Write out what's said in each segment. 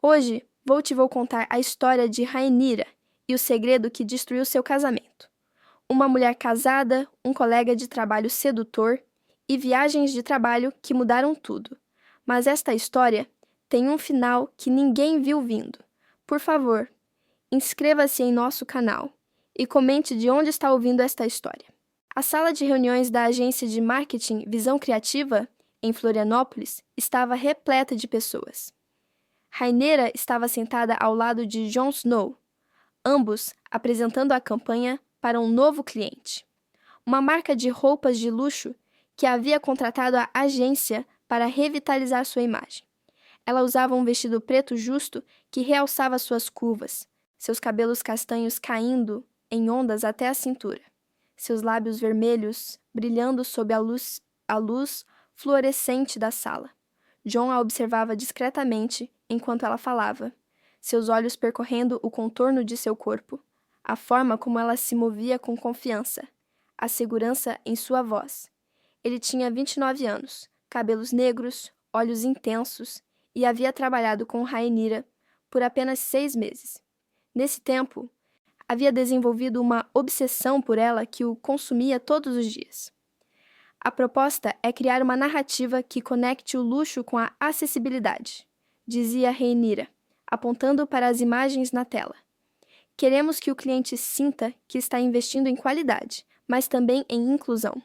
Hoje vou contar a história de Rhaenyra e o segredo que destruiu seu casamento. Uma mulher casada, um colega de trabalho sedutor e viagens de trabalho que mudaram tudo. Mas esta história tem um final que ninguém viu vindo. Por favor, inscreva-se em nosso canal e comente de onde está ouvindo esta história. A sala de reuniões da agência de marketing Visão Criativa, em Florianópolis, estava repleta de pessoas. Rhaenyra estava sentada ao lado de Jon Snow, ambos apresentando a campanha para um novo cliente. Uma marca de roupas de luxo que havia contratado a agência para revitalizar sua imagem. Ela usava um vestido preto justo que realçava suas curvas, seus cabelos castanhos caindo em ondas até a cintura, seus lábios vermelhos brilhando sob a luz fluorescente da sala. Jon a observava discretamente enquanto ela falava, seus olhos percorrendo o contorno de seu corpo, a forma como ela se movia com confiança, a segurança em sua voz. Ele tinha 29 anos, cabelos negros, olhos intensos e havia trabalhado com Rhaenyra por apenas 6 meses. Nesse tempo, havia desenvolvido uma obsessão por ela que o consumia todos os dias. A proposta é criar uma narrativa que conecte o luxo com a acessibilidade, dizia Rhaenyra, apontando para as imagens na tela. Queremos que o cliente sinta que está investindo em qualidade, mas também em inclusão.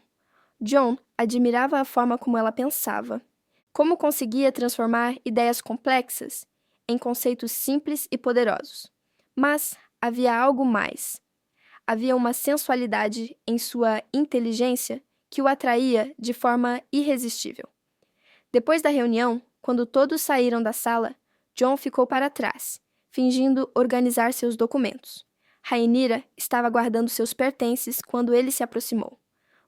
Jon admirava a forma como ela pensava, como conseguia transformar ideias complexas em conceitos simples e poderosos. Mas havia algo mais. Havia uma sensualidade em sua inteligência que o atraía de forma irresistível. Depois da reunião, quando todos saíram da sala, Jon ficou para trás, fingindo organizar seus documentos. Rhaenyra estava guardando seus pertences quando ele se aproximou.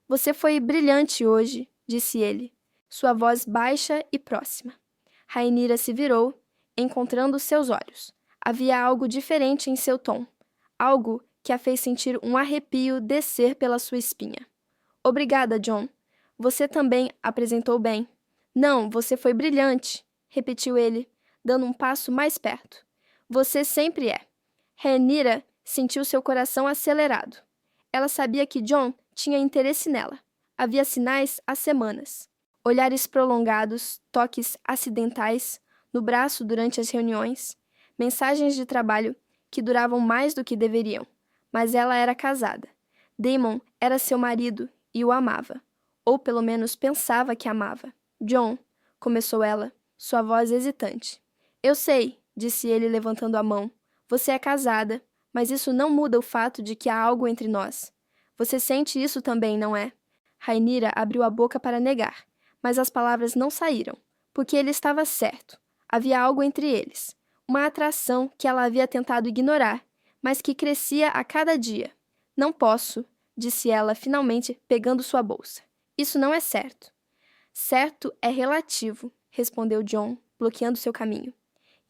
Você foi brilhante hoje, disse ele, sua voz baixa e próxima. Rhaenyra se virou, encontrando seus olhos. Havia algo diferente em seu tom, algo que a fez sentir um arrepio descer pela sua espinha. Obrigada, Jon. Você também apresentou bem. Não, você foi brilhante, repetiu ele, dando um passo mais perto. Você sempre é. Rhaenyra sentiu seu coração acelerado. Ela sabia que Jon tinha interesse nela. Havia sinais há semanas. Olhares prolongados, toques acidentais no braço durante as reuniões, mensagens de trabalho que duravam mais do que deveriam. Mas ela era casada. Daemon era seu marido e o amava. Ou pelo menos pensava que amava. Jon, começou ela, sua voz hesitante. Eu sei, disse ele levantando a mão. Você é casada, mas isso não muda o fato de que há algo entre nós. Você sente isso também, não é? Rhaenyra abriu a boca para negar, mas as palavras não saíram, porque ele estava certo. Havia algo entre eles, uma atração que ela havia tentado ignorar, mas que crescia a cada dia. Não posso, disse ela finalmente, pegando sua bolsa. Isso não é certo. Certo é relativo, respondeu Jon, bloqueando seu caminho.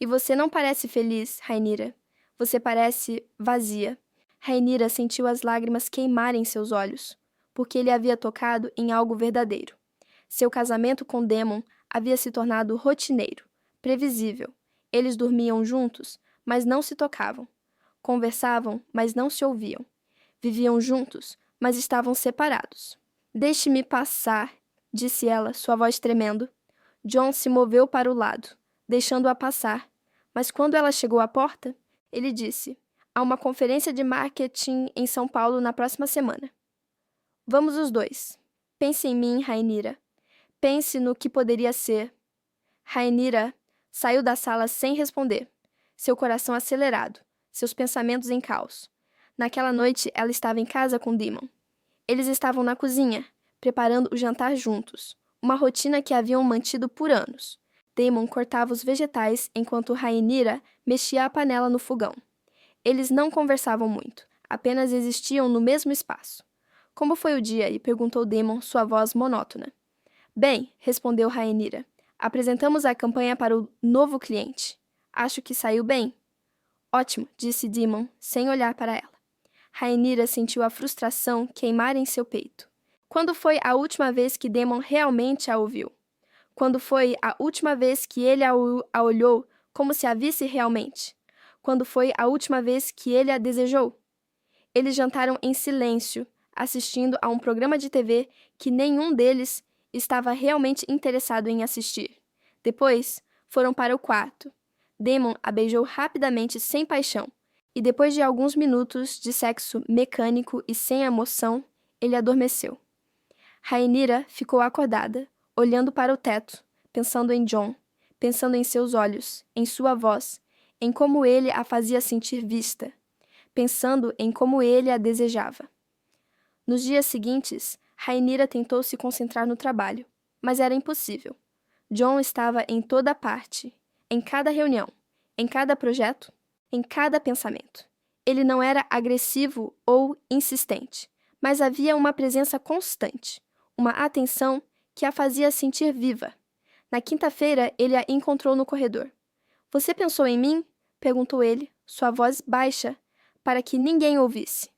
E você não parece feliz, Rhaenyra. Você parece vazia. Rhaenyra sentiu as lágrimas queimarem seus olhos, porque ele havia tocado em algo verdadeiro. Seu casamento com Daemon havia se tornado rotineiro, previsível. Eles dormiam juntos, mas não se tocavam. Conversavam, mas não se ouviam. Viviam juntos, mas estavam separados. Deixe-me passar, disse ela, sua voz tremendo. Jon se moveu para o lado, deixando-a passar. Mas quando ela chegou à porta, ele disse, há uma conferência de marketing em São Paulo na próxima semana. Vamos os dois. Pense em mim, Rhaenyra. Pense no que poderia ser. Rhaenyra saiu da sala sem responder, seu coração acelerado, seus pensamentos em caos. Naquela noite, ela estava em casa com Daemon. Eles estavam na cozinha, preparando o jantar juntos, uma rotina que haviam mantido por anos. Daemon cortava os vegetais enquanto Rhaenyra mexia a panela no fogão. Eles não conversavam muito, apenas existiam no mesmo espaço. Como foi o dia? E perguntou Daemon, sua voz monótona. Bem, respondeu Rhaenyra. Apresentamos a campanha para o novo cliente. Acho que saiu bem. Ótimo, disse Daemon, sem olhar para ela. Rhaenyra sentiu a frustração queimar em seu peito. Quando foi a última vez que Daemon realmente a ouviu? Quando foi a última vez que ele a olhou como se a visse realmente. Quando foi a última vez que ele a desejou? Eles jantaram em silêncio, assistindo a um programa de TV que nenhum deles estava realmente interessado em assistir. Depois, foram para o quarto. Damon a beijou rapidamente sem paixão, e depois de alguns minutos de sexo mecânico e sem emoção, ele adormeceu. Rhaenyra ficou acordada, olhando para o teto, pensando em Jon, pensando em seus olhos, em sua voz, em como ele a fazia sentir vista, pensando em como ele a desejava. Nos dias seguintes, Rhaenyra tentou se concentrar no trabalho, mas era impossível. Jon estava em toda parte, em cada reunião, em cada projeto, em cada pensamento. Ele não era agressivo ou insistente, mas havia uma presença constante, uma atenção que a fazia sentir viva. Na quinta-feira, ele a encontrou no corredor. "Você pensou em mim?" perguntou ele, sua voz baixa, para que ninguém ouvisse.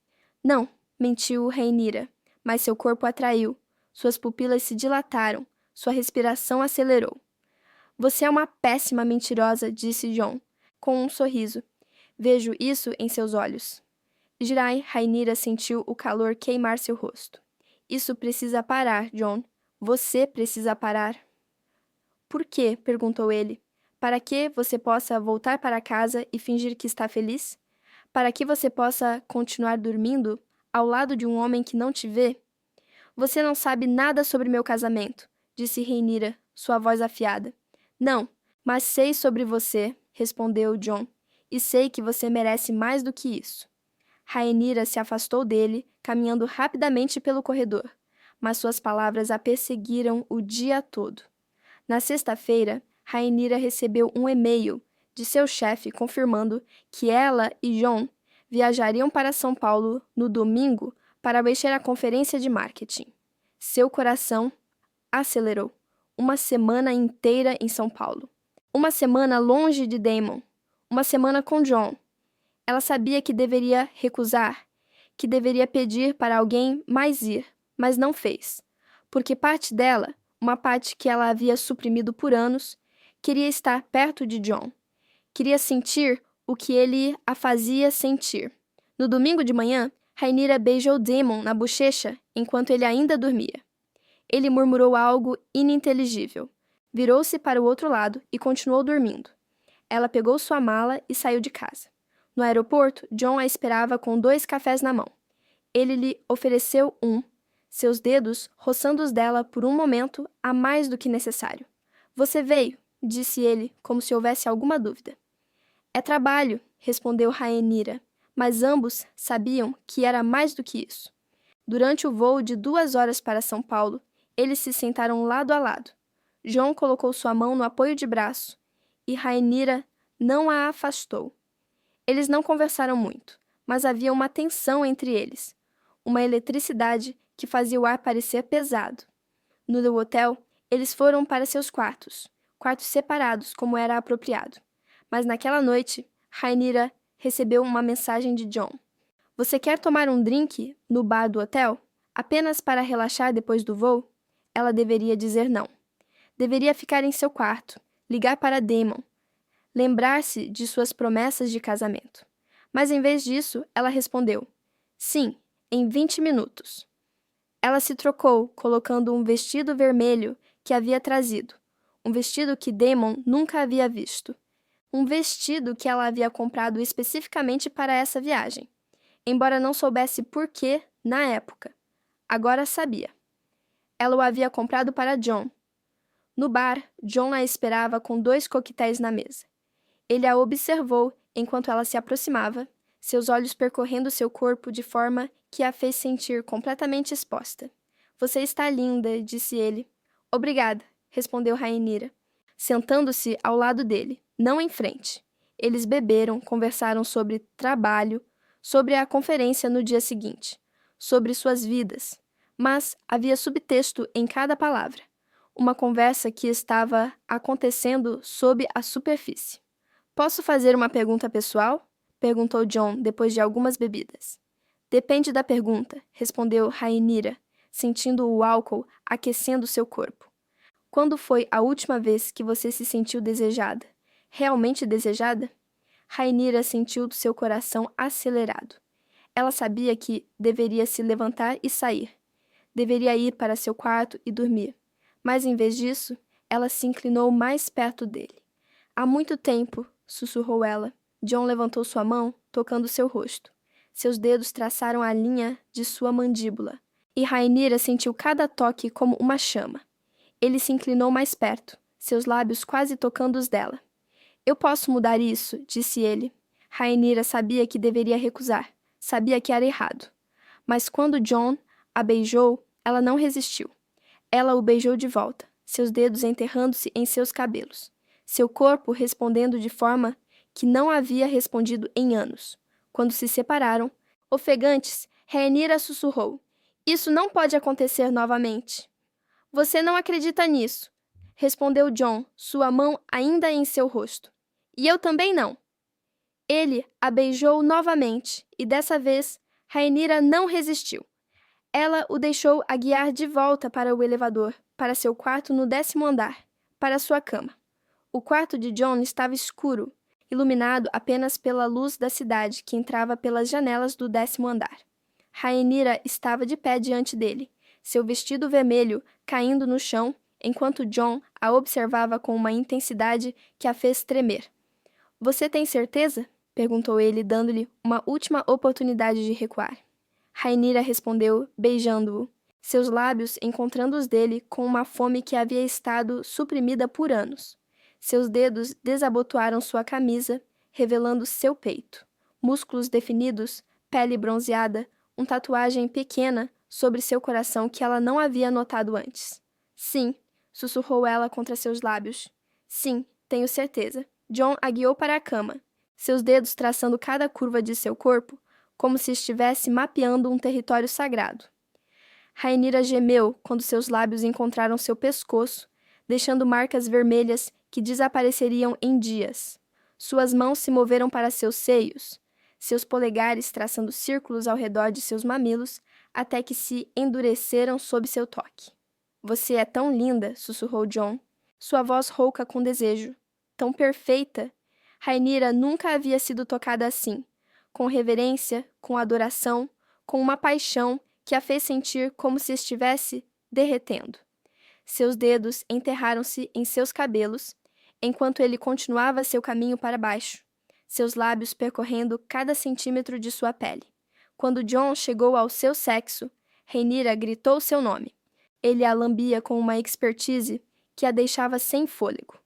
"Não", mentiu Rhaenyra, mas seu corpo atraiu. Suas pupilas se dilataram, sua respiração acelerou. "Você é uma péssima mentirosa", disse Jon, com um sorriso. "Vejo isso em seus olhos." Rhaenyra sentiu o calor queimar seu rosto. "Isso precisa parar, Jon. Você precisa parar." "Por quê?" perguntou ele. "Para que você possa voltar para casa e fingir que está feliz? Para que você possa continuar dormindo ao lado de um homem que não te vê?" "Você não sabe nada sobre meu casamento", disse Rhaenyra, sua voz afiada. "Não, mas sei sobre você", respondeu Jon, "e sei que você merece mais do que isso." Rhaenyra se afastou dele, caminhando rapidamente pelo corredor, mas suas palavras a perseguiram o dia todo. Na sexta-feira, Rhaenyra recebeu um e-mail de seu chefe confirmando que ela e Jon viajariam para São Paulo no domingo para mexer a conferência de marketing. Seu coração acelerou. Uma semana inteira em São Paulo. Uma semana longe de Damon. Uma semana com Jon. Ela sabia que deveria recusar, que deveria pedir para alguém mais ir, mas não fez, porque parte dela, uma parte que ela havia suprimido por anos, queria estar perto de Jon. Queria sentir o que ele a fazia sentir. No domingo de manhã, Rhaenyra beijou Damon na bochecha enquanto ele ainda dormia. Ele murmurou algo ininteligível. Virou-se para o outro lado e continuou dormindo. Ela pegou sua mala e saiu de casa. No aeroporto, Jon a esperava com 2 cafés na mão. Ele lhe ofereceu um, seus dedos roçando os dela por um momento a mais do que necessário. "Você veio", disse ele, como se houvesse alguma dúvida. "É trabalho", respondeu Rhaenyra, mas ambos sabiam que era mais do que isso. Durante o voo de 2 horas para São Paulo, eles se sentaram lado a lado. Jon colocou sua mão no apoio de braço e Rhaenyra não a afastou. Eles não conversaram muito, mas havia uma tensão entre eles, uma eletricidade que fazia o ar parecer pesado. No hotel, eles foram para seus quartos separados como era apropriado. Mas naquela noite, Rhaenyra recebeu uma mensagem de Jon. "Você quer tomar um drink no bar do hotel? Apenas para relaxar depois do voo?" Ela deveria dizer não. Deveria ficar em seu quarto, ligar para Damon, lembrar-se de suas promessas de casamento. Mas em vez disso, ela respondeu: "Sim, em 20 minutos." Ela se trocou, colocando um vestido vermelho que havia trazido, um vestido que Damon nunca havia visto. Um vestido que ela havia comprado especificamente para essa viagem, embora não soubesse por quê na época. Agora sabia. Ela o havia comprado para Jon. No bar, Jon a esperava com 2 coquetéis na mesa. Ele a observou enquanto ela se aproximava, seus olhos percorrendo seu corpo de forma que a fez sentir completamente exposta. "Você está linda", disse ele. "Obrigada", respondeu Rhaenyra, sentando-se ao lado dele, não em frente. Eles beberam, conversaram sobre trabalho, sobre a conferência no dia seguinte, sobre suas vidas, mas havia subtexto em cada palavra, uma conversa que estava acontecendo sob a superfície. "Posso fazer uma pergunta pessoal?" perguntou Jon depois de algumas bebidas. "Depende da pergunta", respondeu Rhaenyra, sentindo o álcool aquecendo seu corpo. "Quando foi a última vez que você se sentiu desejada?" realmente desejada? Rhaenyra sentiu seu coração acelerado. Ela sabia que deveria se levantar e sair. Deveria ir para seu quarto e dormir. Mas, em vez disso, ela se inclinou mais perto dele. Há muito tempo, sussurrou ela. Jon levantou sua mão, tocando seu rosto. Seus dedos traçaram a linha de sua mandíbula, e Rhaenyra sentiu cada toque como uma chama. Ele se inclinou mais perto, seus lábios quase tocando os dela. Eu posso mudar isso, disse ele. Rhaenyra sabia que deveria recusar. Sabia que era errado. Mas quando Jon a beijou, ela não resistiu. Ela o beijou de volta, seus dedos enterrando-se em seus cabelos. Seu corpo respondendo de forma que não havia respondido em anos. Quando se separaram, ofegantes, Rhaenyra sussurrou. Isso não pode acontecer novamente. Você não acredita nisso, respondeu Jon, sua mão ainda em seu rosto. E eu também não. Ele a beijou novamente, e dessa vez, Rhaenyra não resistiu. Ela o deixou a guiar de volta para o elevador, para seu quarto no 10º andar, para sua cama. O quarto de Jon estava escuro, iluminado apenas pela luz da cidade que entrava pelas janelas do 10º andar. Rhaenyra estava de pé diante dele, seu vestido vermelho caindo no chão, enquanto Jon a observava com uma intensidade que a fez tremer. Você tem certeza? Perguntou ele, dando-lhe uma última oportunidade de recuar. Rhaenyra respondeu, beijando-o, seus lábios encontrando os dele com uma fome que havia estado suprimida por anos. Seus dedos desabotoaram sua camisa, revelando seu peito. Músculos definidos, pele bronzeada, uma tatuagem pequena sobre seu coração que ela não havia notado antes. Sim, sussurrou ela contra seus lábios. Sim, tenho certeza. Jon a guiou para a cama, seus dedos traçando cada curva de seu corpo, como se estivesse mapeando um território sagrado. Rhaenyra gemeu quando seus lábios encontraram seu pescoço, deixando marcas vermelhas que desapareceriam em dias. Suas mãos se moveram para seus seios, seus polegares traçando círculos ao redor de seus mamilos, até que se endureceram sob seu toque. Você é tão linda, sussurrou Jon, sua voz rouca com desejo. Tão perfeita. Rhaenyra nunca havia sido tocada assim, com reverência, com adoração, com uma paixão que a fez sentir como se estivesse derretendo. Seus dedos enterraram-se em seus cabelos, enquanto ele continuava seu caminho para baixo, seus lábios percorrendo cada centímetro de sua pele. Quando Jon chegou ao seu sexo, Rhaenyra gritou seu nome. Ele a lambia com uma expertise que a deixava sem fôlego.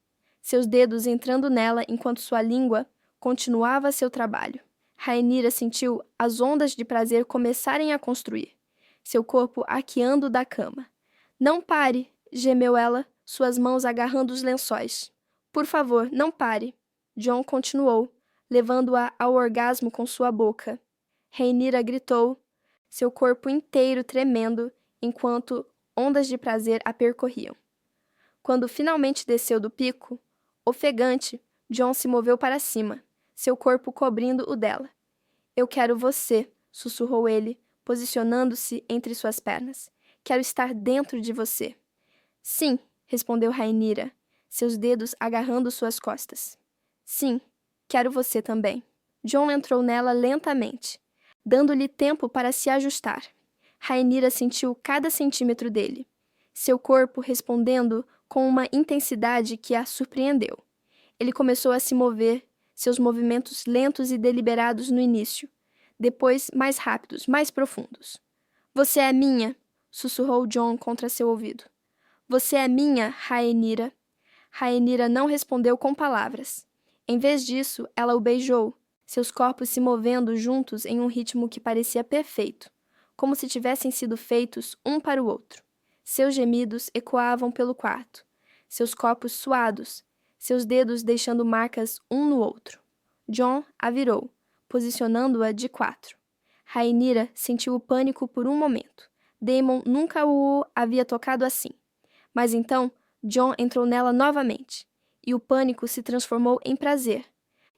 Seus dedos entrando nela enquanto sua língua continuava seu trabalho. Rhaenyra sentiu as ondas de prazer começarem a construir, seu corpo arqueando da cama. Não pare, gemeu ela, suas mãos agarrando os lençóis. Por favor, não pare. Jon continuou, levando-a ao orgasmo com sua boca. Rhaenyra gritou, seu corpo inteiro tremendo, enquanto ondas de prazer a percorriam. Quando finalmente desceu do pico, ofegante, Jon se moveu para cima, seu corpo cobrindo o dela. Eu quero você, sussurrou ele, posicionando-se entre suas pernas. Quero estar dentro de você. Sim, respondeu Rhaenyra, seus dedos agarrando suas costas. Sim, quero você também. Jon entrou nela lentamente, dando-lhe tempo para se ajustar. Rhaenyra sentiu cada centímetro dele, seu corpo respondendo com uma intensidade que a surpreendeu. Ele começou a se mover, seus movimentos lentos e deliberados no início, depois mais rápidos, mais profundos. Você é minha, sussurrou Jon contra seu ouvido. Você é minha, Rhaenyra. Rhaenyra não respondeu com palavras. Em vez disso, ela o beijou, seus corpos se movendo juntos em um ritmo que parecia perfeito, como se tivessem sido feitos um para o outro. Seus gemidos ecoavam pelo quarto, seus corpos suados, seus dedos deixando marcas um no outro. Jon a virou, posicionando-a de 4. Rhaenyra sentiu o pânico por um momento. Daemon nunca o havia tocado assim. Mas então, Jon entrou nela novamente, e o pânico se transformou em prazer.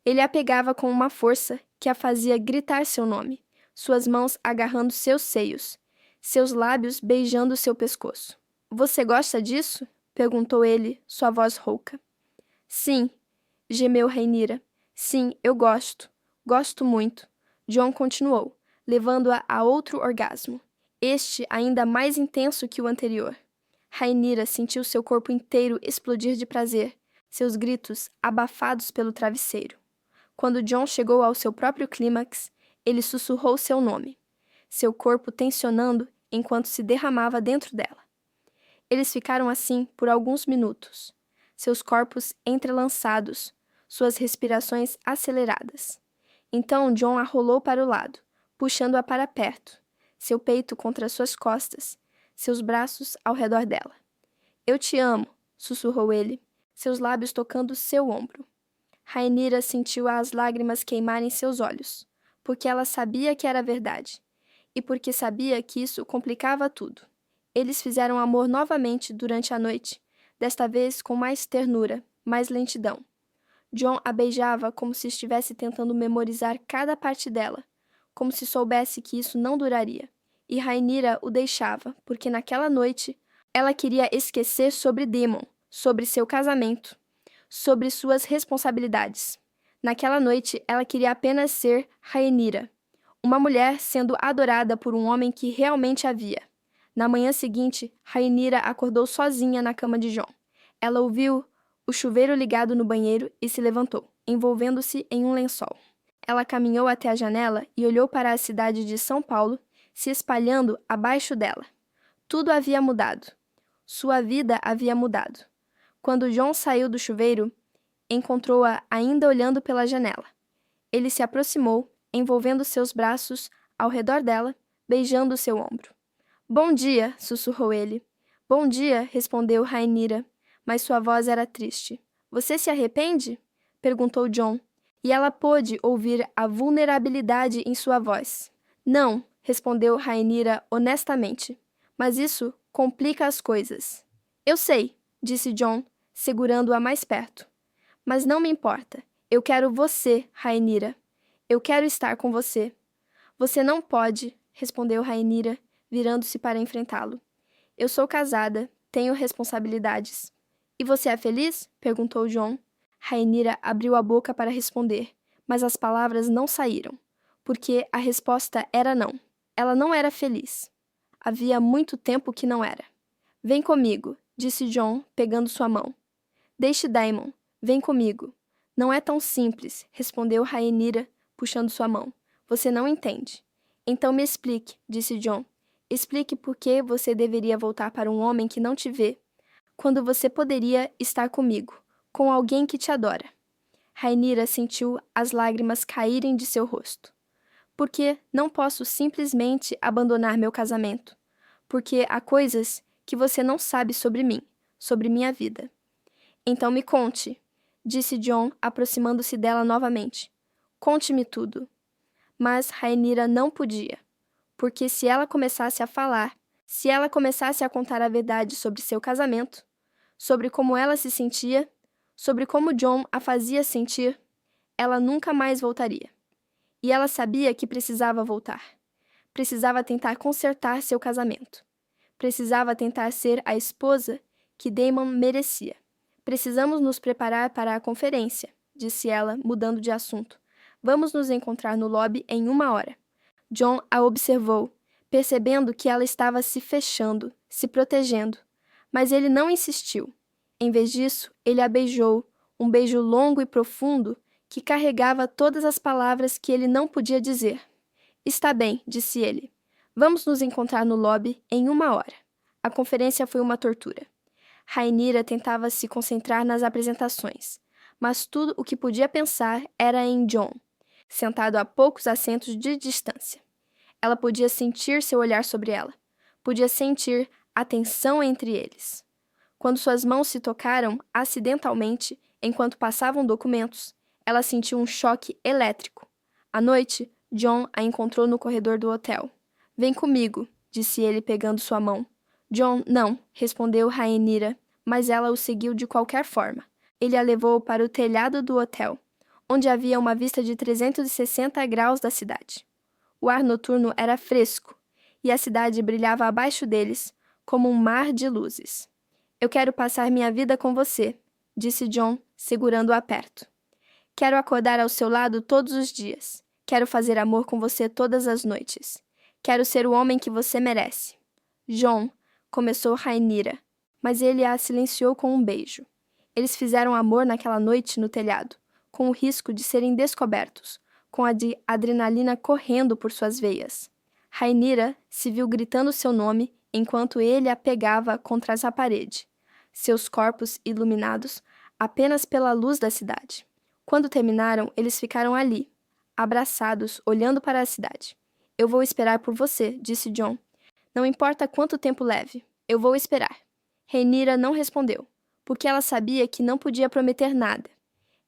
Ele a pegava com uma força que a fazia gritar seu nome, suas mãos agarrando seus seios, seus lábios beijando seu pescoço. Você gosta disso? Perguntou ele, sua voz rouca. Sim, gemeu Rhaenyra. Sim, eu gosto. Gosto muito. Jon continuou, levando-a a outro orgasmo. Este ainda mais intenso que o anterior. Rhaenyra sentiu seu corpo inteiro explodir de prazer, seus gritos abafados pelo travesseiro. Quando Jon chegou ao seu próprio clímax, ele sussurrou seu nome, seu corpo tensionando enquanto se derramava dentro dela. Eles ficaram assim por alguns minutos, seus corpos entrelaçados, suas respirações aceleradas. Então Jon a rolou para o lado, puxando-a para perto, seu peito contra suas costas, seus braços ao redor dela. Eu te amo, sussurrou ele, seus lábios tocando seu ombro. Rhaenyra sentiu as lágrimas queimarem seus olhos, porque ela sabia que era verdade, e porque sabia que isso complicava tudo. Eles fizeram amor novamente durante a noite, desta vez com mais ternura, mais lentidão. Jon a beijava como se estivesse tentando memorizar cada parte dela, como se soubesse que isso não duraria. E Rhaenyra o deixava, porque naquela noite ela queria esquecer sobre Daemon, sobre seu casamento, sobre suas responsabilidades. Naquela noite ela queria apenas ser Rhaenyra, uma mulher sendo adorada por um homem que realmente havia. Na manhã seguinte, Rhaenyra acordou sozinha na cama de Jon. Ela ouviu o chuveiro ligado no banheiro e se levantou, envolvendo-se em um lençol. Ela caminhou até a janela e olhou para a cidade de São Paulo, se espalhando abaixo dela. Tudo havia mudado. Sua vida havia mudado. Quando Jon saiu do chuveiro, encontrou-a ainda olhando pela janela. Ele se aproximou, envolvendo seus braços ao redor dela, beijando seu ombro. Bom dia, sussurrou ele. Bom dia, respondeu Rhaenyra, mas sua voz era triste. Você se arrepende? Perguntou Jon, e ela pôde ouvir a vulnerabilidade em sua voz. Não, respondeu Rhaenyra honestamente, mas isso complica as coisas. Eu sei, disse Jon, segurando-a mais perto. Mas não me importa. Eu quero você, Rhaenyra. Eu quero estar com você. Você não pode, respondeu Rhaenyra, virando-se para enfrentá-lo. Eu sou casada, tenho responsabilidades. E você é feliz? Perguntou Jon. Rhaenyra abriu a boca para responder, mas as palavras não saíram, porque a resposta era não. Ela não era feliz. Havia muito tempo que não era. Vem comigo, disse Jon, pegando sua mão. Deixe Daemon. Vem comigo. Não é tão simples, respondeu Rhaenyra, puxando sua mão. Você não entende. Então me explique, disse Jon. Explique por que você deveria voltar para um homem que não te vê, quando você poderia estar comigo, com alguém que te adora. Rhaenyra sentiu as lágrimas caírem de seu rosto. Porque não posso simplesmente abandonar meu casamento. Porque há coisas que você não sabe sobre mim, sobre minha vida. Então me conte, disse Jon, aproximando-se dela novamente. Conte-me tudo. Mas Rhaenyra não podia, porque se ela começasse a falar, se ela começasse a contar a verdade sobre seu casamento, sobre como ela se sentia, sobre como Jon a fazia sentir, ela nunca mais voltaria. E ela sabia que precisava voltar. Precisava tentar consertar seu casamento. Precisava tentar ser a esposa que Daemon merecia. Precisamos nos preparar para a conferência, disse ela, mudando de assunto. Vamos nos encontrar no lobby em 1 hora. Jon a observou, percebendo que ela estava se fechando, se protegendo. Mas ele não insistiu. Em vez disso, ele a beijou, um beijo longo e profundo que carregava todas as palavras que ele não podia dizer. Está bem, disse ele. Vamos nos encontrar no lobby em 1 hora. A conferência foi uma tortura. Rhaenyra tentava se concentrar nas apresentações, mas tudo o que podia pensar era em Jon, sentado a poucos assentos de distância. Ela podia sentir seu olhar sobre ela. Podia sentir a tensão entre eles. Quando suas mãos se tocaram acidentalmente enquanto passavam documentos, ela sentiu um choque elétrico. À noite, Jon a encontrou no corredor do hotel. Vem comigo, disse ele pegando sua mão. Jon, não, respondeu Rhaenyra, mas ela o seguiu de qualquer forma. Ele a levou para o telhado do hotel, onde havia uma vista de 360 graus da cidade. O ar noturno era fresco, e a cidade brilhava abaixo deles, como um mar de luzes. Eu quero passar minha vida com você, disse Jon, segurando-a perto. Quero acordar ao seu lado todos os dias. Quero fazer amor com você todas as noites. Quero ser o homem que você merece. John, começou Rhaenyra, mas ele a silenciou com um beijo. Eles fizeram amor naquela noite no telhado, com o risco de serem descobertos, com a adrenalina correndo por suas veias. Rhaenyra se viu gritando seu nome enquanto ele a pegava contra a parede, seus corpos iluminados apenas pela luz da cidade. Quando terminaram, eles ficaram ali, abraçados, olhando para a cidade. Eu vou esperar por você, disse Jon. Não importa quanto tempo leve, eu vou esperar. Rhaenyra não respondeu, porque ela sabia que não podia prometer nada.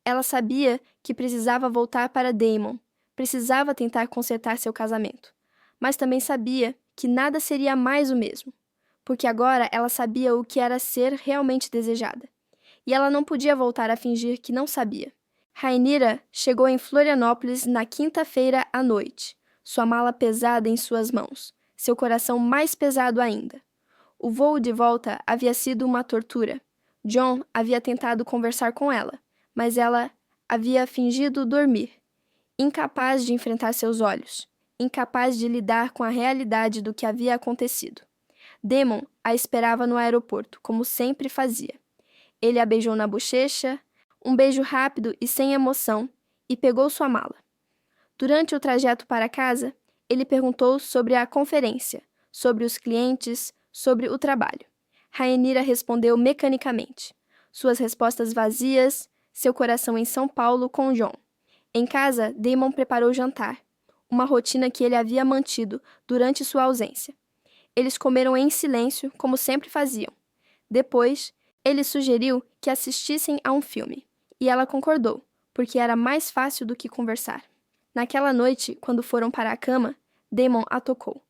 Ela sabia que precisava voltar para Daemon, precisava tentar consertar seu casamento. Mas também sabia que nada seria mais o mesmo, porque agora ela sabia o que era ser realmente desejada. E ela não podia voltar a fingir que não sabia. Rhaenyra chegou em Florianópolis na quinta-feira à noite, sua mala pesada em suas mãos, seu coração mais pesado ainda. O voo de volta havia sido uma tortura. Jon havia tentado conversar com ela, mas ela havia fingido dormir, incapaz de enfrentar seus olhos, incapaz de lidar com a realidade do que havia acontecido. Daemon a esperava no aeroporto, como sempre fazia. Ele a beijou na bochecha, um beijo rápido e sem emoção, e pegou sua mala. Durante o trajeto para casa, ele perguntou sobre a conferência, sobre os clientes, sobre o trabalho. Rhaenyra respondeu mecanicamente, suas respostas vazias, seu coração em São Paulo com Jon. Em casa, Daemon preparou o jantar, uma rotina que ele havia mantido durante sua ausência. Eles comeram em silêncio, como sempre faziam. Depois, ele sugeriu que assistissem a um filme, e ela concordou, porque era mais fácil do que conversar. Naquela noite, quando foram para a cama, Daemon a tocou.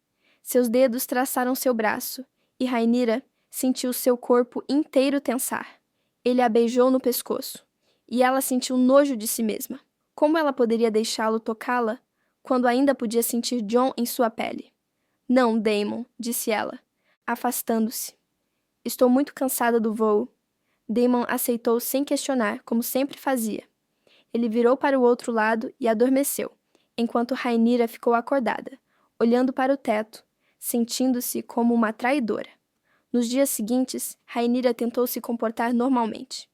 Seus dedos traçaram seu braço, e Rhaenyra sentiu seu corpo inteiro tensar. Ele a beijou no pescoço, e ela sentiu nojo de si mesma. Como ela poderia deixá-lo tocá-la quando ainda podia sentir Jon em sua pele? Não, Daemon, disse ela, afastando-se. Estou muito cansada do voo. Daemon aceitou sem questionar, como sempre fazia. Ele virou para o outro lado e adormeceu, enquanto Rhaenyra ficou acordada, olhando para o teto, sentindo-se como uma traidora. Nos dias seguintes, Rhaenyra tentou se comportar normalmente.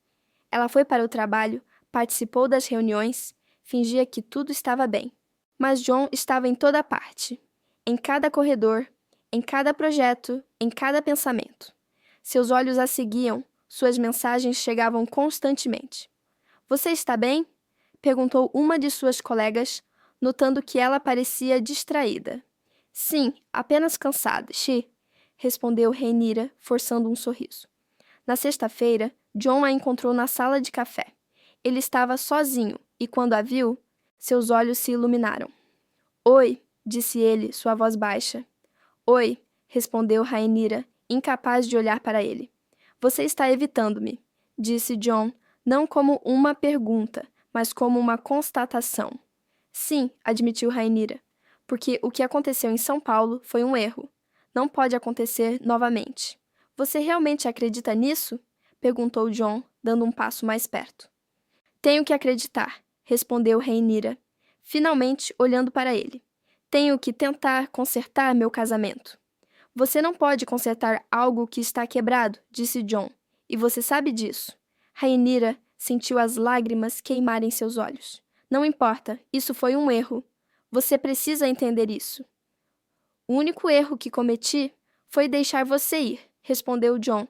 Ela foi para o trabalho, participou das reuniões, fingia que tudo estava bem. Mas Jon estava em toda parte, em cada corredor, em cada projeto, em cada pensamento. Seus olhos a seguiam, suas mensagens chegavam constantemente. Você está bem? Perguntou uma de suas colegas, notando que ela parecia distraída. Sim, apenas cansada, respondeu Rhaenyra, forçando um sorriso. Na sexta-feira, Jon a encontrou na sala de café. Ele estava sozinho e, quando a viu, seus olhos se iluminaram. Oi, disse ele, sua voz baixa. Oi, respondeu Rhaenyra, incapaz de olhar para ele. Você está evitando-me, disse Jon, não como uma pergunta, mas como uma constatação. Sim, admitiu Rhaenyra, porque o que aconteceu em São Paulo foi um erro. Não pode acontecer novamente. Você realmente acredita nisso? Perguntou Jon, dando um passo mais perto. Tenho que acreditar, respondeu Rhaenyra, finalmente olhando para ele. Tenho que tentar consertar meu casamento. Você não pode consertar algo que está quebrado, disse Jon, e você sabe disso. Rhaenyra sentiu as lágrimas queimarem seus olhos. Não importa, isso foi um erro. Você precisa entender isso. O único erro que cometi foi deixar você ir, respondeu Jon.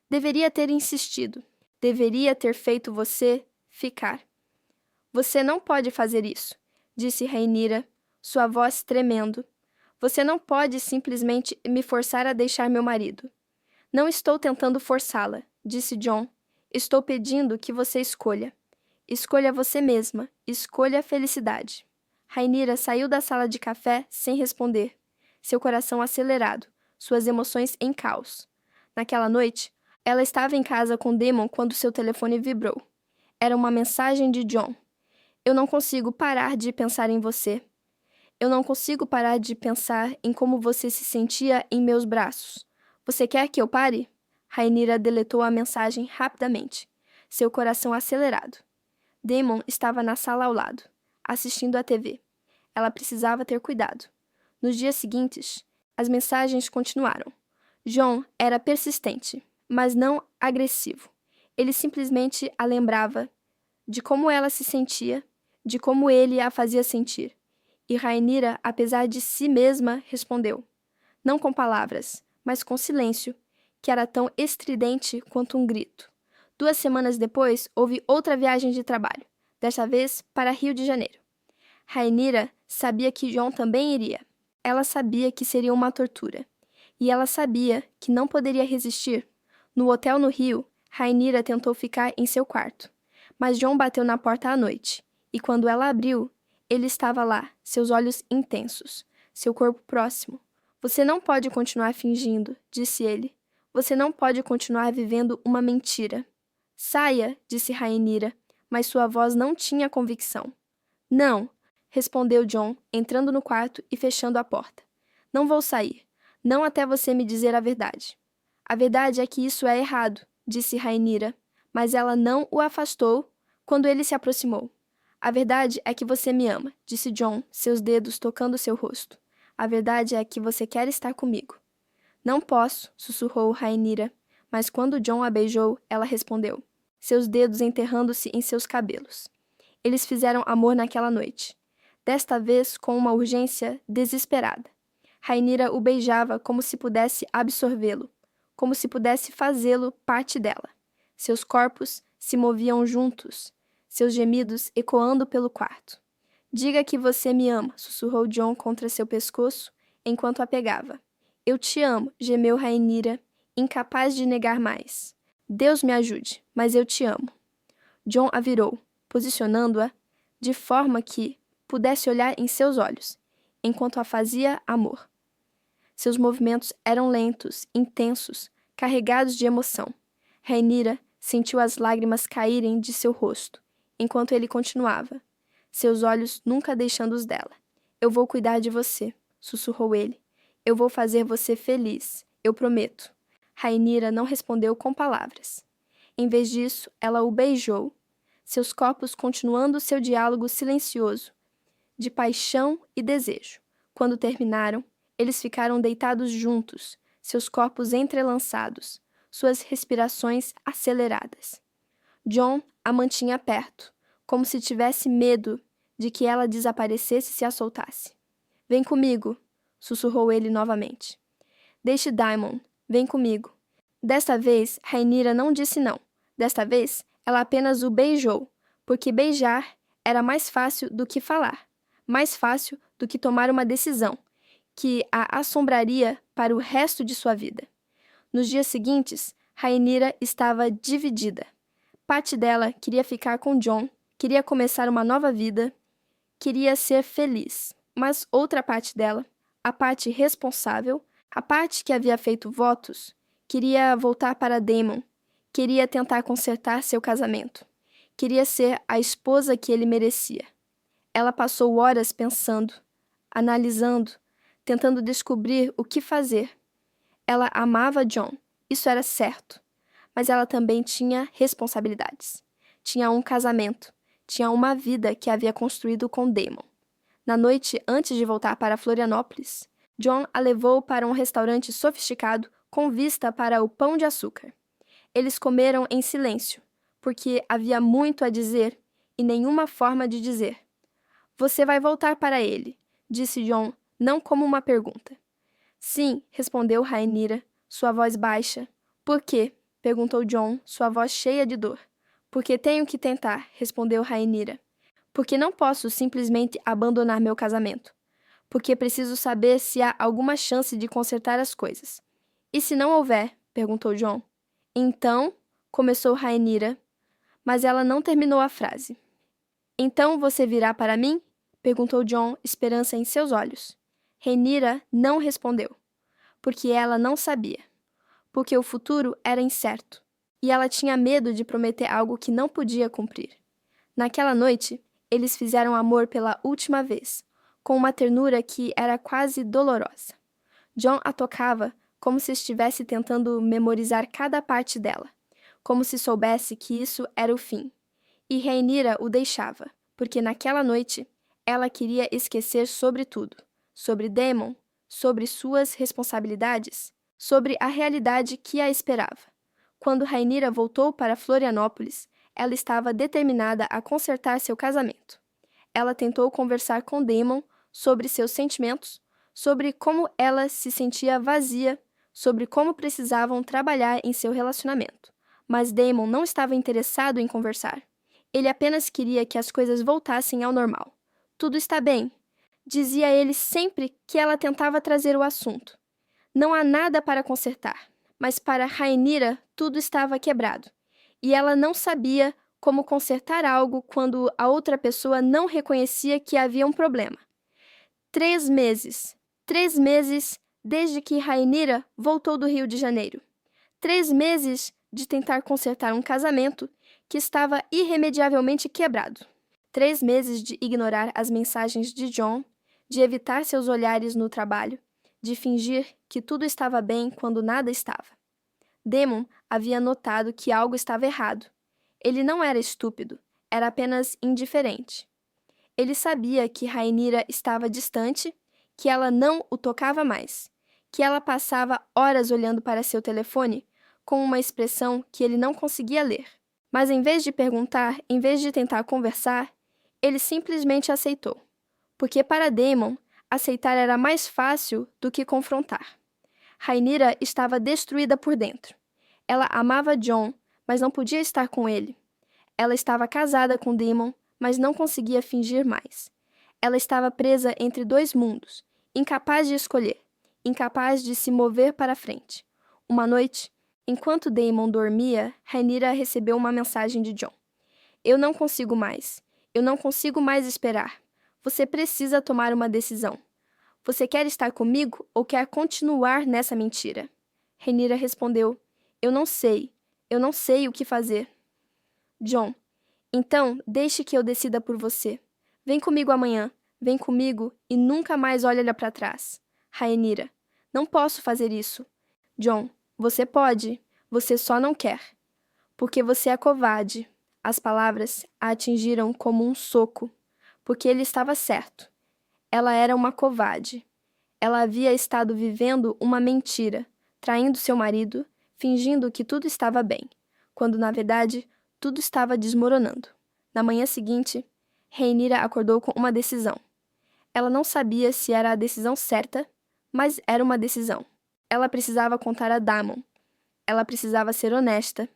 Deveria ter insistido. Deveria ter feito você ficar. Você não pode fazer isso, disse Rhaenyra, sua voz tremendo. Você não pode simplesmente me forçar a deixar meu marido. Não estou tentando forçá-la, disse Jon. Estou pedindo que você escolha. Escolha você mesma. Escolha a felicidade. Rhaenyra saiu da sala de café sem responder, seu coração acelerado, suas emoções em caos. Naquela noite, ela estava em casa com Daemon quando seu telefone vibrou. Era uma mensagem de Jon. Eu não consigo parar de pensar em você. Eu não consigo parar de pensar em como você se sentia em meus braços. Você quer que eu pare? Rhaenyra deletou a mensagem rapidamente, seu coração acelerado. Damon estava na sala ao lado, assistindo à TV. Ela precisava ter cuidado. Nos dias seguintes, as mensagens continuaram. John era persistente, mas não agressivo. Ele simplesmente a lembrava de como ela se sentia, de como ele a fazia sentir. E Rhaenyra, apesar de si mesma, respondeu. Não com palavras, mas com silêncio, que era tão estridente quanto um grito. 2 semanas depois, houve outra viagem de trabalho, desta vez para Rio de Janeiro. Rhaenyra sabia que John também iria. Ela sabia que seria uma tortura. E ela sabia que não poderia resistir. No hotel no Rio, Rhaenyra tentou ficar em seu quarto. Mas John bateu na porta à noite. E quando ela abriu, ele estava lá, seus olhos intensos, seu corpo próximo. Você não pode continuar fingindo, disse ele. Você não pode continuar vivendo uma mentira. Saia, disse Rhaenyra, mas sua voz não tinha convicção. Não, respondeu John, entrando no quarto e fechando a porta. Não vou sair. Não até você me dizer a verdade. A verdade é que isso é errado, disse Rhaenyra, mas ela não o afastou quando ele se aproximou. A verdade é que você me ama, disse John, seus dedos tocando seu rosto. A verdade é que você quer estar comigo. Não posso, sussurrou Rhaenyra, mas quando John a beijou, ela respondeu, seus dedos enterrando-se em seus cabelos. Eles fizeram amor naquela noite, desta vez com uma urgência desesperada. Rhaenyra o beijava como se pudesse absorvê-lo, como se pudesse fazê-lo parte dela. Seus corpos se moviam juntos, seus gemidos ecoando pelo quarto. Diga que você me ama, sussurrou John contra seu pescoço, enquanto a pegava. Eu te amo, gemeu Rhaenyra, incapaz de negar mais. Deus me ajude, mas eu te amo. John a virou, posicionando-a de forma que pudesse olhar em seus olhos, enquanto a fazia amor. Seus movimentos eram lentos, intensos, carregados de emoção. Rhaenyra sentiu as lágrimas caírem de seu rosto, enquanto ele continuava, seus olhos nunca deixando os dela. Eu vou cuidar de você, sussurrou ele. Eu vou fazer você feliz, eu prometo. Rhaenyra não respondeu com palavras. Em vez disso, ela o beijou, seus corpos continuando seu diálogo silencioso, de paixão e desejo. Quando terminaram, eles ficaram deitados juntos, seus corpos entrelaçados, suas respirações aceleradas. John a mantinha perto, como se tivesse medo de que ela desaparecesse se a soltasse. Vem comigo, sussurrou ele novamente. Deixe Daemon, vem comigo. Desta vez, Rhaenyra não disse não. Desta vez, ela apenas o beijou, porque beijar era mais fácil do que falar, mais fácil do que tomar uma decisão, que a assombraria para o resto de sua vida. Nos dias seguintes, Rhaenyra estava dividida. Parte dela queria ficar com John, queria começar uma nova vida, queria ser feliz. Mas outra parte dela, a parte responsável, a parte que havia feito votos, queria voltar para Daemon, queria tentar consertar seu casamento, queria ser a esposa que ele merecia. Ela passou horas pensando, analisando, tentando descobrir o que fazer. Ela amava John, isso era certo, mas ela também tinha responsabilidades. Tinha um casamento, tinha uma vida que havia construído com Daemon. Na noite antes de voltar para Florianópolis, John a levou para um restaurante sofisticado com vista para o Pão de Açúcar. Eles comeram em silêncio, porque havia muito a dizer e nenhuma forma de dizer. Você vai voltar para ele, disse John, não como uma pergunta. Sim, respondeu Rhaenyra, sua voz baixa. Por quê? Perguntou John, sua voz cheia de dor. Porque tenho que tentar, respondeu Rhaenyra. Porque não posso simplesmente abandonar meu casamento. Porque preciso saber se há alguma chance de consertar as coisas. E se não houver? Perguntou John. Então, começou Rhaenyra, mas ela não terminou a frase. Então você virá para mim? Perguntou John, esperança em seus olhos. Rhaenyra não respondeu, porque ela não sabia, porque o futuro era incerto, e ela tinha medo de prometer algo que não podia cumprir. Naquela noite, eles fizeram amor pela última vez, com uma ternura que era quase dolorosa. John a tocava como se estivesse tentando memorizar cada parte dela, como se soubesse que isso era o fim, E Rhaenyra o deixava, porque naquela noite ela queria esquecer sobre tudo, sobre Daemon, sobre suas responsabilidades, sobre a realidade que a esperava. Quando Rhaenyra voltou para Florianópolis, ela estava determinada a consertar seu casamento. Ela tentou conversar com Daemon sobre seus sentimentos, sobre como ela se sentia vazia, sobre como precisavam trabalhar em seu relacionamento. Mas Daemon não estava interessado em conversar. Ele apenas queria que as coisas voltassem ao normal. Tudo está bem, dizia ele sempre que ela tentava trazer o assunto. Não há nada para consertar, mas para Rhaenyra tudo estava quebrado, e ela não sabia como consertar algo quando a outra pessoa não reconhecia que havia um problema. 3 meses. 3 meses desde que Rhaenyra voltou do Rio de Janeiro. 3 meses de tentar consertar um casamento que estava irremediavelmente quebrado. 3 meses de ignorar as mensagens de Jon, de evitar seus olhares no trabalho, de fingir que tudo estava bem quando nada estava. Daemon havia notado que algo estava errado. Ele não era estúpido, era apenas indiferente. Ele sabia que Rhaenyra estava distante, que ela não o tocava mais, que ela passava horas olhando para seu telefone com uma expressão que ele não conseguia ler. Mas em vez de perguntar, em vez de tentar conversar, ele simplesmente aceitou. Porque para Daemon, aceitar era mais fácil do que confrontar. Rhaenyra estava destruída por dentro. Ela amava Jon, mas não podia estar com ele. Ela estava casada com Daemon, mas não conseguia fingir mais. Ela estava presa entre 2 mundos, incapaz de escolher, incapaz de se mover para frente. Uma noite, enquanto Daemon dormia, Rhaenyra recebeu uma mensagem de Jon. Eu não consigo mais. Eu não consigo mais esperar. Você precisa tomar uma decisão. Você quer estar comigo ou quer continuar nessa mentira? Rhaenyra respondeu, eu não sei. Eu não sei o que fazer. Jon, então deixe que eu decida por você. Vem comigo amanhã. Vem comigo e nunca mais olha para trás. Rhaenyra, não posso fazer isso. Jon, você pode. Você só não quer. Porque você é covarde. As palavras a atingiram como um soco, porque ele estava certo. Ela era uma covarde. Ela havia estado vivendo uma mentira, traindo seu marido, fingindo que tudo estava bem, quando na verdade tudo estava desmoronando. Na manhã seguinte, Rhaenyra acordou com uma decisão. Ela não sabia se era a decisão certa, mas era uma decisão. Ela precisava contar a Daemon. Ela precisava ser honesta.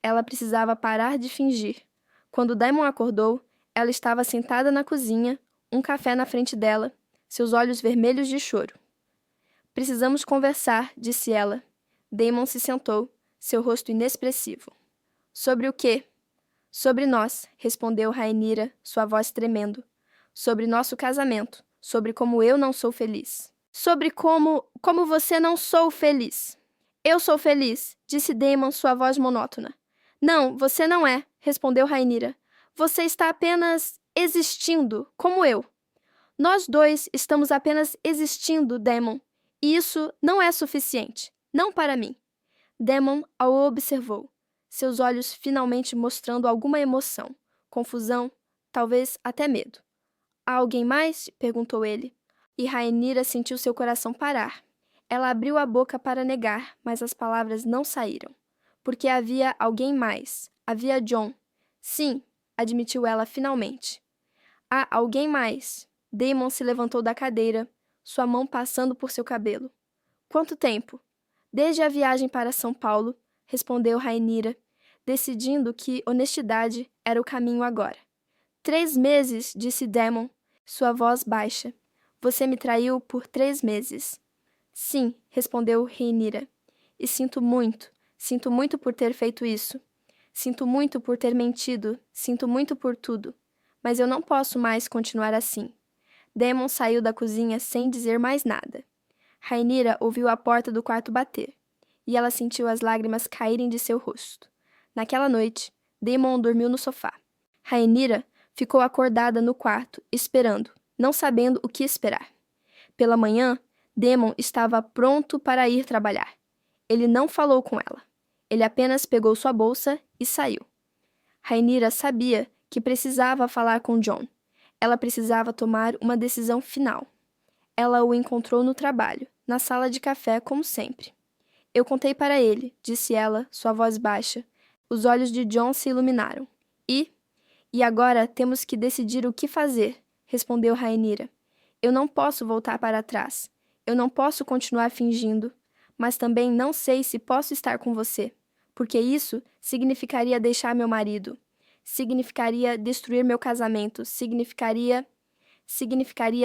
Ela precisava parar de fingir. Quando Daemon acordou, ela estava sentada na cozinha, um café na frente dela, seus olhos vermelhos de choro. Precisamos conversar, disse ela. Daemon se sentou, seu rosto inexpressivo. Sobre o quê? Sobre nós, respondeu Rhaenyra, sua voz tremendo. Sobre nosso casamento, sobre como eu não sou feliz. Sobre como você não sou feliz. Eu sou feliz, disse Daemon, sua voz monótona. Não, você não é, respondeu Rhaenyra. Você está apenas existindo, como eu. Nós dois estamos apenas existindo, Daemon. E isso não é suficiente. Não para mim. Daemon a observou, seus olhos finalmente mostrando alguma emoção, confusão, talvez até medo. Há alguém mais? Perguntou ele. E Rhaenyra sentiu seu coração parar. Ela abriu a boca para negar, mas as palavras não saíram. Porque havia alguém mais. Havia Jon. Sim, admitiu ela finalmente. Há alguém mais. Daemon se levantou da cadeira, sua mão passando por seu cabelo. Quanto tempo? Desde a viagem para São Paulo, respondeu Rhaenyra, decidindo que honestidade era o caminho agora. 3 meses, disse Daemon, sua voz baixa. Você me traiu por 3 meses. Sim, respondeu Rhaenyra. E sinto muito por ter feito isso. Sinto muito por ter mentido, sinto muito por tudo. Mas eu não posso mais continuar assim. Daemon saiu da cozinha sem dizer mais nada. Rhaenyra ouviu a porta do quarto bater, e ela sentiu as lágrimas caírem de seu rosto. Naquela noite, Daemon dormiu no sofá. Rhaenyra ficou acordada no quarto, esperando, não sabendo o que esperar. Pela manhã, Daemon estava pronto para ir trabalhar. Ele não falou com ela. Ele apenas pegou sua bolsa e saiu. Rhaenyra sabia que precisava falar com John. Ela precisava tomar uma decisão final. Ela o encontrou no trabalho, na sala de café, como sempre. Eu contei para ele, disse ela, sua voz baixa. Os olhos de John se iluminaram. E agora temos que decidir o que fazer, respondeu Rhaenyra. Eu não posso voltar para trás. Eu não posso continuar fingindo, mas também não sei se posso estar com você, porque isso significaria deixar meu marido. Significaria destruir meu casamento. Significaria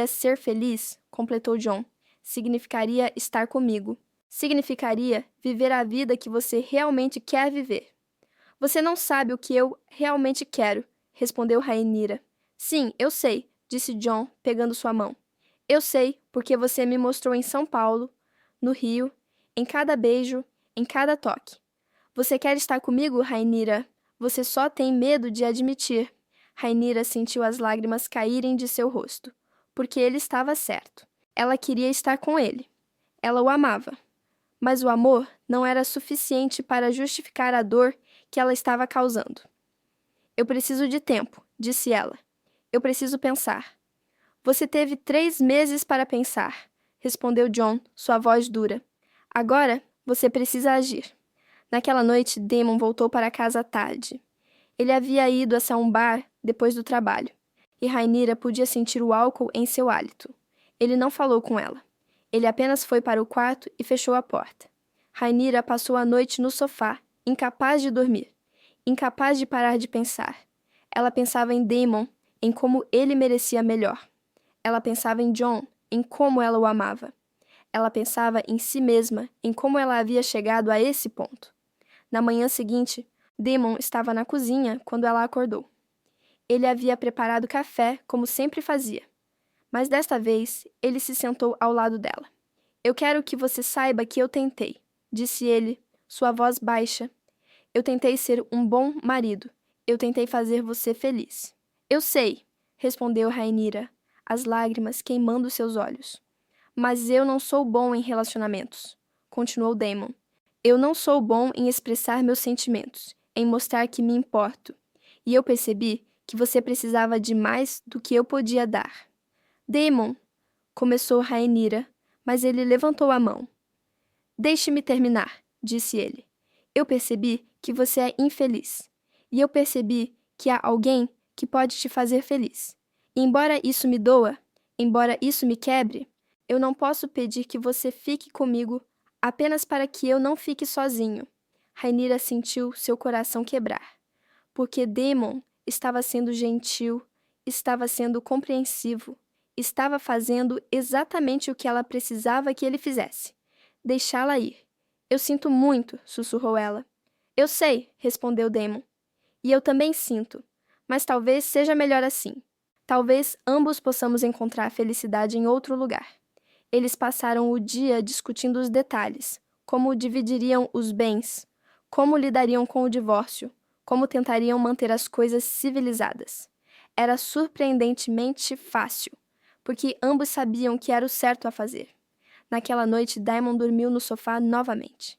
ser feliz, completou John. Significaria estar comigo. Significaria viver a vida que você realmente quer viver. Você não sabe o que eu realmente quero, respondeu Rhaenyra. Sim, eu sei, disse John, pegando sua mão. Eu sei, porque você me mostrou em São Paulo, no Rio, em cada beijo, em cada toque. Você quer estar comigo, Rhaenyra? Você só tem medo de admitir. Rhaenyra sentiu as lágrimas caírem de seu rosto, porque ele estava certo. Ela queria estar com ele. Ela o amava. Mas o amor não era suficiente para justificar a dor que ela estava causando. Eu preciso de tempo, disse ela. Eu preciso pensar. Você teve 3 meses para pensar, respondeu John, sua voz dura. Agora você precisa agir. Naquela noite, Daemon voltou para casa à tarde. Ele havia ido a um bar depois do trabalho, e Rhaenyra podia sentir o álcool em seu hálito. Ele não falou com ela. Ele apenas foi para o quarto e fechou a porta. Rhaenyra passou a noite no sofá, incapaz de dormir, incapaz de parar de pensar. Ela pensava em Daemon, em como ele merecia melhor. Ela pensava em John, em como ela o amava. Ela pensava em si mesma, em como ela havia chegado a esse ponto. Na manhã seguinte, Daemon estava na cozinha quando ela acordou. Ele havia preparado café, como sempre fazia. Mas desta vez, ele se sentou ao lado dela. Eu quero que você saiba que eu tentei, disse ele, sua voz baixa. Eu tentei ser um bom marido. Eu tentei fazer você feliz. Eu sei, respondeu Rhaenyra, as lágrimas queimando seus olhos. Mas eu não sou bom em relacionamentos, continuou Daemon. Eu não sou bom em expressar meus sentimentos, em mostrar que me importo. E eu percebi que você precisava de mais do que eu podia dar. Daemon, começou Rhaenyra, mas ele levantou a mão. Deixe-me terminar, disse ele. Eu percebi que você é infeliz. E eu percebi que há alguém que pode te fazer feliz. E embora isso me doa, embora isso me quebre, eu não posso pedir que você fique comigo apenas para que eu não fique sozinho. Rhaenyra sentiu seu coração quebrar, porque Daemon estava sendo gentil, estava sendo compreensivo, estava fazendo exatamente o que ela precisava que ele fizesse. Deixá-la ir. Eu sinto muito, sussurrou ela. Eu sei, respondeu Daemon. E eu também sinto, mas talvez seja melhor assim. Talvez ambos possamos encontrar felicidade em outro lugar. Eles passaram o dia discutindo os detalhes, como dividiriam os bens, como lidariam com o divórcio, como tentariam manter as coisas civilizadas. Era surpreendentemente fácil, porque ambos sabiam que era o certo a fazer. Naquela noite, Daemon dormiu no sofá novamente.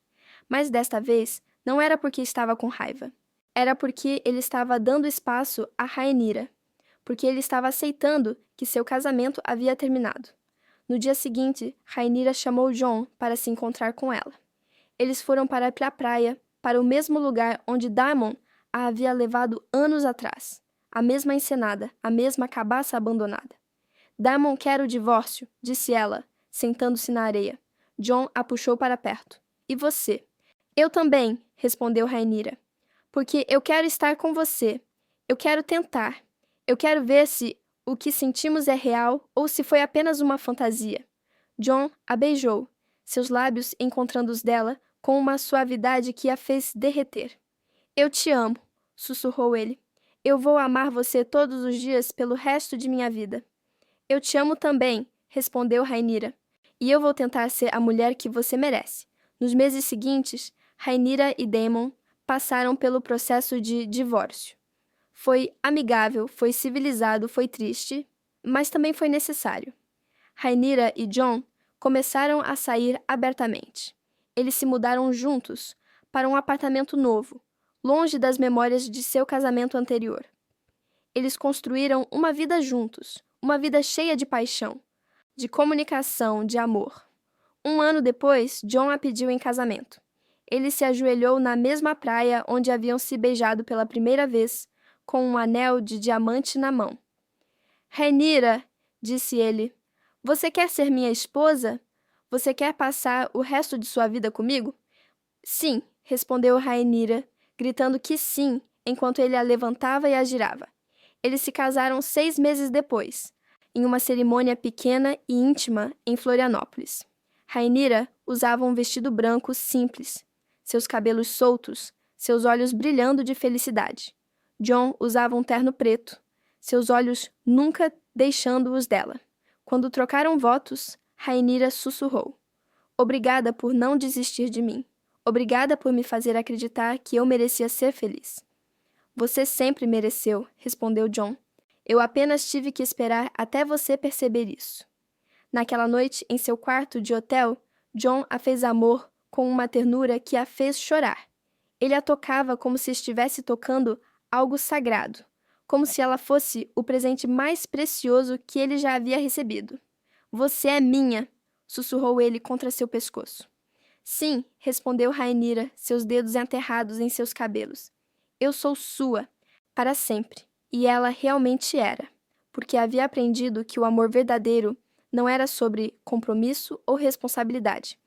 Mas desta vez, não era porque estava com raiva. Era porque ele estava dando espaço a Rhaenyra, porque ele estava aceitando que seu casamento havia terminado. No dia seguinte, Rhaenyra chamou Jon para se encontrar com ela. Eles foram para a praia, para o mesmo lugar onde Daemon a havia levado anos atrás. A mesma ensenada, a mesma cabaça abandonada. Daemon quer o divórcio, disse ela, sentando-se na areia. Jon a puxou para perto. E você? Eu também, respondeu Rhaenyra. Porque eu quero estar com você. Eu quero tentar. Eu quero ver se o que sentimos é real ou se foi apenas uma fantasia. Jon a beijou, seus lábios encontrando os dela com uma suavidade que a fez derreter. Eu te amo, sussurrou ele. Eu vou amar você todos os dias pelo resto de minha vida. Eu te amo também, respondeu Rhaenyra. E eu vou tentar ser a mulher que você merece. Nos meses seguintes, Rhaenyra e Daemon passaram pelo processo de divórcio. Foi amigável, foi civilizado, foi triste, mas também foi necessário. Rhaenyra e Jon começaram a sair abertamente. Eles se mudaram juntos para um apartamento novo, longe das memórias de seu casamento anterior. Eles construíram uma vida juntos, uma vida cheia de paixão, de comunicação, de amor. 1 ano depois, John a pediu em casamento. Ele se ajoelhou na mesma praia onde haviam se beijado pela primeira vez, com um anel de diamante na mão. Rhaenyra, disse ele, você quer ser minha esposa? Você quer passar o resto de sua vida comigo? Sim, respondeu Rhaenyra, gritando que sim, enquanto ele a levantava e a girava. Eles se casaram 6 meses depois, em uma cerimônia pequena e íntima em Florianópolis. Rhaenyra usava um vestido branco simples, seus cabelos soltos, seus olhos brilhando de felicidade. John usava um terno preto, seus olhos nunca deixando-os dela. Quando trocaram votos, Rhaenyra sussurrou: Obrigada por não desistir de mim. Obrigada por me fazer acreditar que eu merecia ser feliz. Você sempre mereceu, respondeu John. Eu apenas tive que esperar até você perceber isso. Naquela noite, em seu quarto de hotel, John a fez amor com uma ternura que a fez chorar. Ele a tocava como se estivesse tocando algo sagrado, como se ela fosse o presente mais precioso que ele já havia recebido. Você é minha, sussurrou ele contra seu pescoço. Sim, respondeu Rhaenyra, seus dedos enterrados em seus cabelos. Eu sou sua, para sempre. E ela realmente era, porque havia aprendido que o amor verdadeiro não era sobre compromisso ou responsabilidade.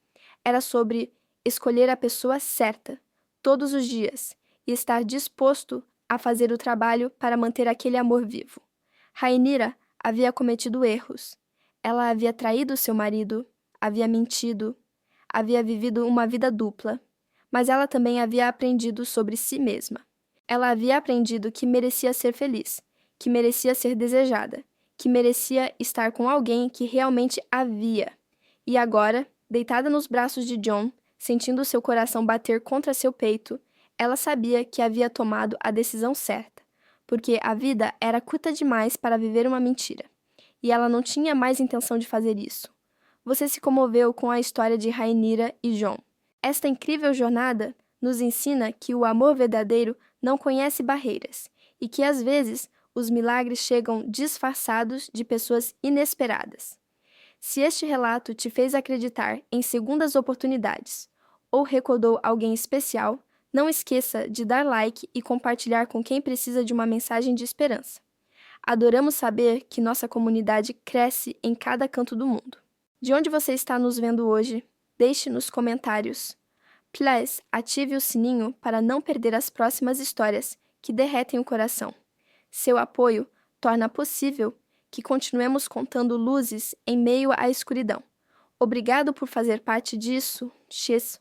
Era sobre escolher a pessoa certa, todos os dias, e estar disposto a fazer o trabalho para manter aquele amor vivo. Rhaenyra havia cometido erros. Ela havia traído seu marido, havia mentido, havia vivido uma vida dupla, mas ela também havia aprendido sobre si mesma. Ela havia aprendido que merecia ser feliz, que merecia ser desejada, que merecia estar com alguém que realmente havia. E agora, deitada nos braços de John, sentindo seu coração bater contra seu peito, ela sabia que havia tomado a decisão certa, porque a vida era curta demais para viver uma mentira, e ela não tinha mais intenção de fazer isso. Você se comoveu com a história de Rhaenyra e John. Esta incrível jornada nos ensina que o amor verdadeiro não conhece barreiras e que, às vezes, os milagres chegam disfarçados de pessoas inesperadas. Se este relato te fez acreditar em segundas oportunidades ou recordou alguém especial, não esqueça de dar like e compartilhar com quem precisa de uma mensagem de esperança. Adoramos saber que nossa comunidade cresce em cada canto do mundo. De onde você está nos vendo hoje? Deixe nos comentários. Please, ative o sininho para não perder as próximas histórias que derretem o coração. Seu apoio torna possível que continuemos contando luzes em meio à escuridão. Obrigado por fazer parte disso. X.